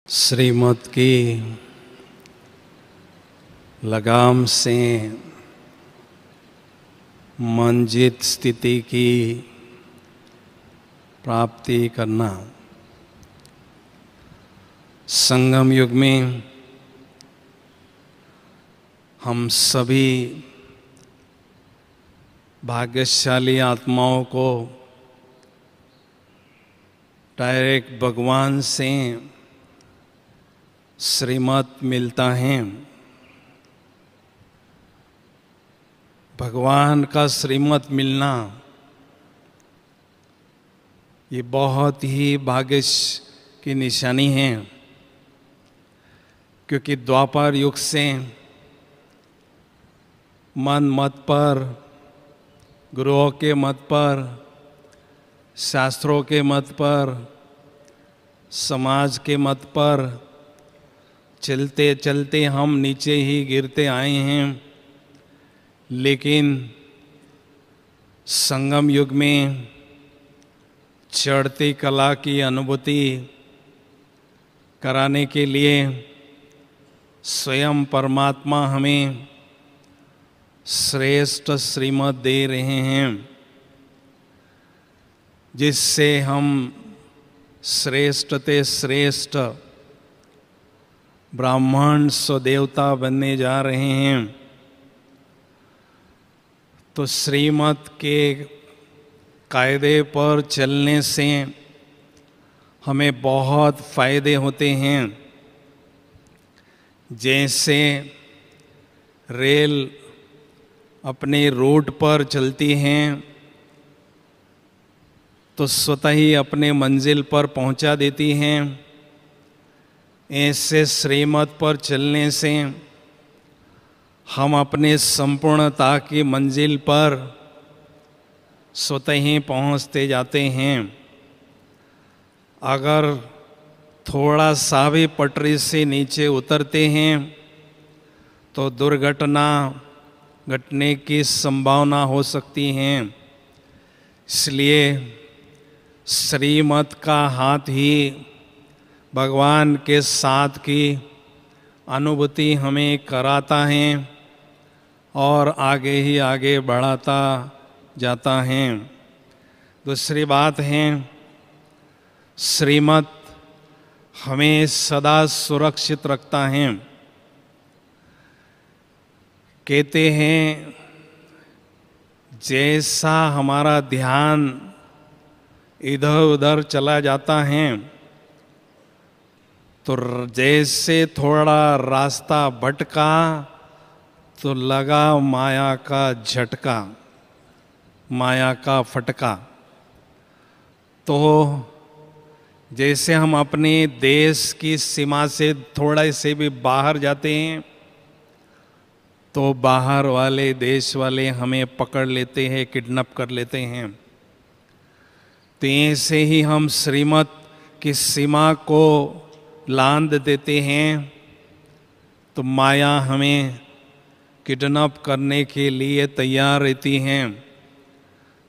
श्रीमत की लगाम से मंजित स्थिति की प्राप्ति करना। संगम युग में हम सभी भाग्यशाली आत्माओं को डायरेक्ट भगवान से श्रीमत मिलता है। भगवान का श्रीमत मिलना ये बहुत ही भाग्य की निशानी है, क्योंकि द्वापर युग से मन मत पर, गुरुओं के मत पर, शास्त्रों के मत पर, समाज के मत पर चलते चलते हम नीचे ही गिरते आए हैं। लेकिन संगम युग में चढ़ती कला की अनुभूति कराने के लिए स्वयं परमात्मा हमें श्रेष्ठ श्रीमत दे रहे हैं, जिससे हम श्रेष्ठ ते श्रेष्ठ ब्राह्मण स्वदेवता बनने जा रहे हैं। तो श्रीमत के कायदे पर चलने से हमें बहुत फायदे होते हैं। जैसे रेल अपने रूट पर चलती हैं तो स्वतः ही अपने मंजिल पर पहुंचा देती हैं, ऐसे श्रीमत पर चलने से हम अपने संपूर्णता की मंजिल पर स्वतः ही पहुंचते जाते हैं। अगर थोड़ा सा भी पटरी से नीचे उतरते हैं तो दुर्घटना घटने की संभावना हो सकती है। इसलिए श्रीमत का हाथ ही भगवान के साथ की अनुभूति हमें कराता है और आगे ही आगे बढ़ाता जाता है। दूसरी बात है, श्रीमत हमें सदा सुरक्षित रखता है। कहते हैं जैसा हमारा ध्यान इधर उधर चला जाता है तो जैसे थोड़ा रास्ता भटका तो लगा माया का झटका, माया का फटका। तो जैसे हम अपने देश की सीमा से थोड़ा से भी बाहर जाते हैं तो बाहर वाले देश वाले हमें पकड़ लेते हैं, किडनैप कर लेते हैं। तो ऐसे ही हम श्रीमत की सीमा को लांघ देते हैं तो माया हमें किडनैप करने के लिए तैयार रहती है।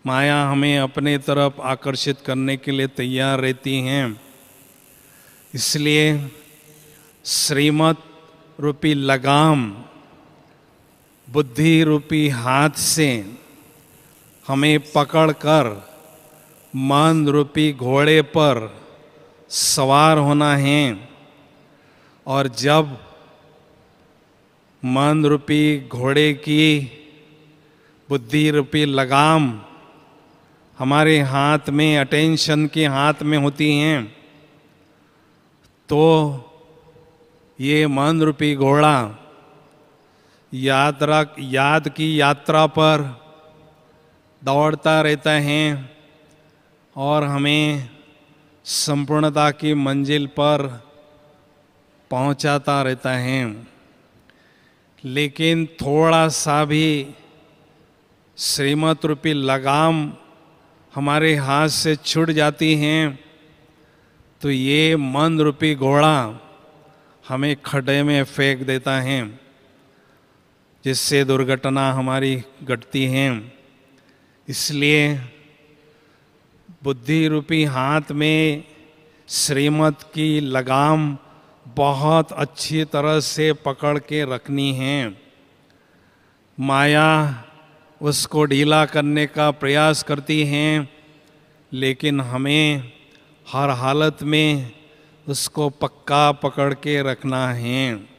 माया हमें अपने तरफ आकर्षित करने के लिए तैयार रहती हैं। इसलिए श्रीमत रूपी लगाम बुद्धि रूपी हाथ से हमें पकड़कर मन रूपी घोड़े पर सवार होना है। और जब मन रूपी घोड़े की बुद्धि रूपी लगाम हमारे हाथ में, अटेंशन के हाथ में होती हैं, तो ये मन रूपी घोड़ा याद की यात्रा पर दौड़ता रहता है और हमें संपूर्णता की मंजिल पर पहुंचाता रहता है। लेकिन थोड़ा सा भी श्रीमत रूपी लगाम हमारे हाथ से छूट जाती है तो ये मन रूपी घोड़ा हमें खड्डे में फेंक देता है, जिससे दुर्घटना हमारी घटती है। इसलिए बुद्धि रूपी हाथ में श्रीमत की लगाम बहुत अच्छी तरह से पकड़ के रखनी है। माया उसको ढीला करने का प्रयास करती हैं, लेकिन हमें हर हालत में उसको पक्का पकड़ के रखना है।